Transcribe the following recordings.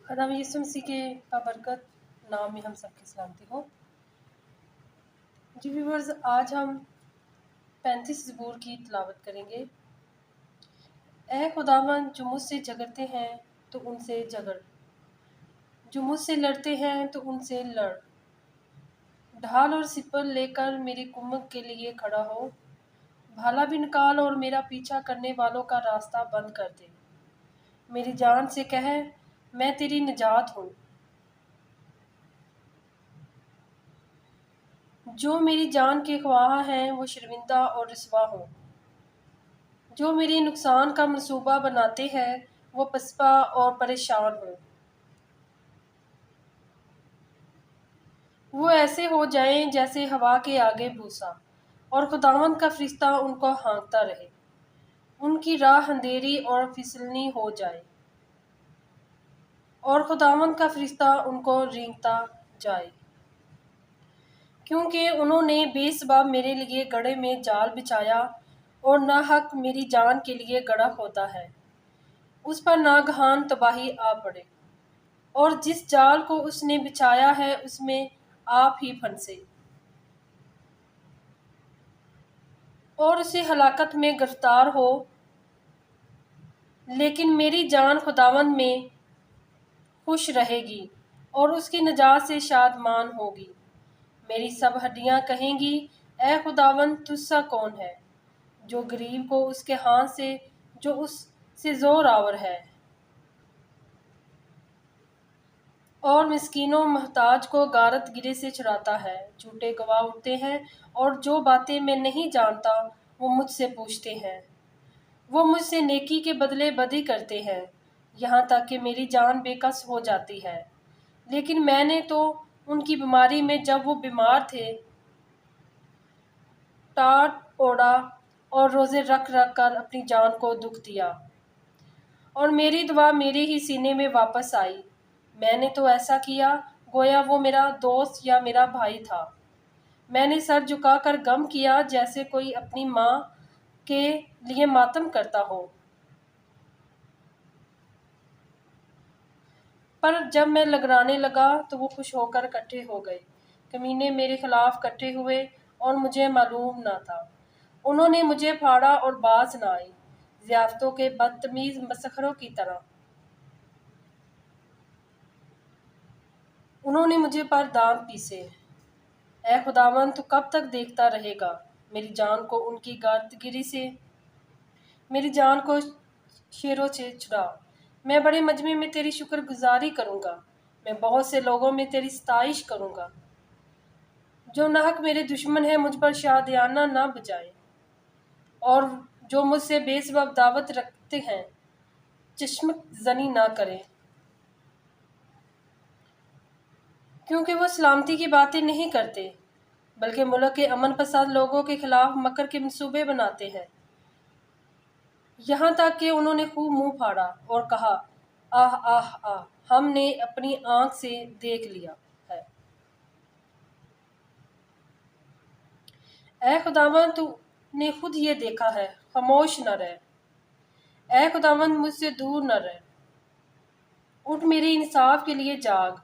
खुदा यीशु मसीह के बाबरकत नाम में हम सबकी सलामती हो। जी व्यूअर्स, आज हम 35 ज़बूर की तिलावत करेंगे। ऐ खुदावन, जो मुझसे झगड़ते हैं तो उनसे झगड़, जो मुझसे लड़ते हैं तो उनसे लड़। ढाल और सिपल लेकर मेरी कुम्मत के लिए खड़ा हो। भाला भी निकाल और मेरा पीछा करने वालों का रास्ता बंद कर दे। मेरी जान से कह, मैं तेरी निजात हूँ। जो मेरी जान के ख्वाह हैं वो शर्मिंदा और रुसवा हों। जो मेरे नुकसान का मंसूबा बनाते हैं वो पसपा और परेशान हों। वो ऐसे हो जाएं जैसे हवा के आगे भूसा, और खुदावंद का फरिश्ता उनको हाँकता रहे। उनकी राह अंधेरी और फिसलनी हो जाए, और खुदावंद का फरिश्ता उनको रेंगता जाए। क्योंकि उन्होंने बेसबाब मेरे लिए गड़े में जाल बिछाया, और नाहक मेरी जान के लिए गड़ा होता है। उस पर नागहान तबाही आ पड़े, और जिस जाल को उसने बिछाया है उसमें आप ही फंसे, और उसे हलाकत में गिरफ्तार हो। लेकिन मेरी जान खुदावंद में खुश रहेगी, और उसकी नजात से शादमान होगी। मेरी सब हड्डियां कहेंगी, ऐ खुदावंद, तुझसा कौन है, जो गरीब को उसके हाथ से, जो उससे जोर आवर है, और मिस्कीनों मोहताज को गारत गिरे से छुड़ाता है। झूठे गवाह उठते हैं, और जो बातें मैं नहीं जानता वो मुझसे पूछते हैं। वो मुझसे नेकी के बदले बदी करते हैं, यहाँ तक कि मेरी जान बेकस हो जाती है। लेकिन मैंने तो उनकी बीमारी में, जब वो बीमार थे, टाट ओढ़ा और रोज़े रख रख कर अपनी जान को दुख दिया, और मेरी दुआ मेरे ही सीने में वापस आई। मैंने तो ऐसा किया गोया वो मेरा दोस्त या मेरा भाई था। मैंने सर झुकाकर गम किया, जैसे कोई अपनी माँ के लिए मातम करता हो। पर जब मैं लगराने लगा तो वो खुश होकर इकट्ठे हो गए। कमीने मेरे खिलाफ इकट्ठे हुए, और मुझे मालूम न था। उन्होंने मुझे फाड़ा और बाज न आई, ज़ियाफ़तों के बदतमीज़ मसखरों की तरह। उन्होंने मुझे पर दाम पीसे। ऐ खुदावंद, तू कब तक देखता रहेगा? मेरी जान को उनकी गर्दगिरी से, मेरी जान को शेरों से छुड़ा। मैं बड़े मजमे में तेरी शुक्रगुजारी करूँगा, मैं बहुत से लोगों में तेरी सताइश करूँगा। जो नाहक मेरे दुश्मन है मुझ पर शादियाना ना बजाए, और जो मुझसे बेसबब दावत रखते हैं चश्मक जनी ना करें। क्योंकि वो सलामती की बातें नहीं करते, बल्कि मुल्क के अमन पसंद लोगों के खिलाफ मकर के मंसूबे बनाते हैं। यहाँ तक कि उन्होंने खूब मुंह फाड़ा और कहा, आह आह आह, हमने अपनी आंख से देख लिया है। ऐ खुदावंद, तूने खुद ये देखा है, खामोश न रह। ऐ खुदावंद, मुझसे दूर न रह। उठ मेरे इंसाफ के लिए जाग,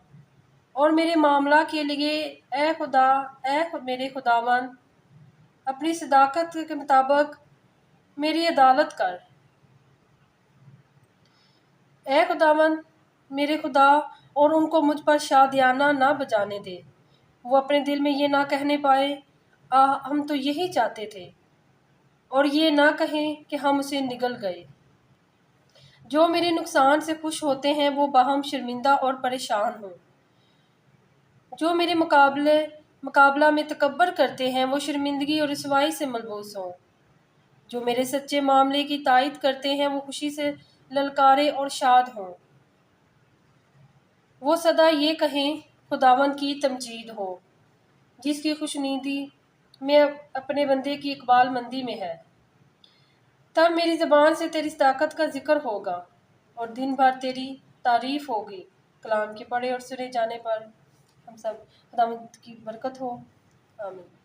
और मेरे मामला के लिए, ऐ खुदा, मेरे खुदावंद, अपनी सदाकत के मुताबिक मेरी अदालत कर। ऐ खुदावंद मेरे खुदा, और उनको मुझ पर शादियाना ना बजाने दे। वो अपने दिल में ये ना कहने पाए, हम तो यही चाहते थे, और ये ना कहें कि हम उसे निगल गए। जो मेरे नुकसान से खुश होते हैं वो बाहम शर्मिंदा और परेशान हों। जो मेरे मुकाबला में तकब्बर करते हैं वो शर्मिंदगी और रुसवाई से मलबूस हों। जो मेरे सच्चे मामले की तायद करते हैं वो खुशी से ललकारे और शाद हों। वो सदा ये कहें, खुदावन की तमजीद हो, जिसकी खुशनीदी में अपने बंदे की इकबाल मंदी में है। तब मेरी ज़बान से तेरी ताकत का जिक्र होगा, और दिन भर तेरी तारीफ होगी। कलाम के पढ़े और सुने जाने पर हम सब खुदावंद की बरकत हो। आमीन।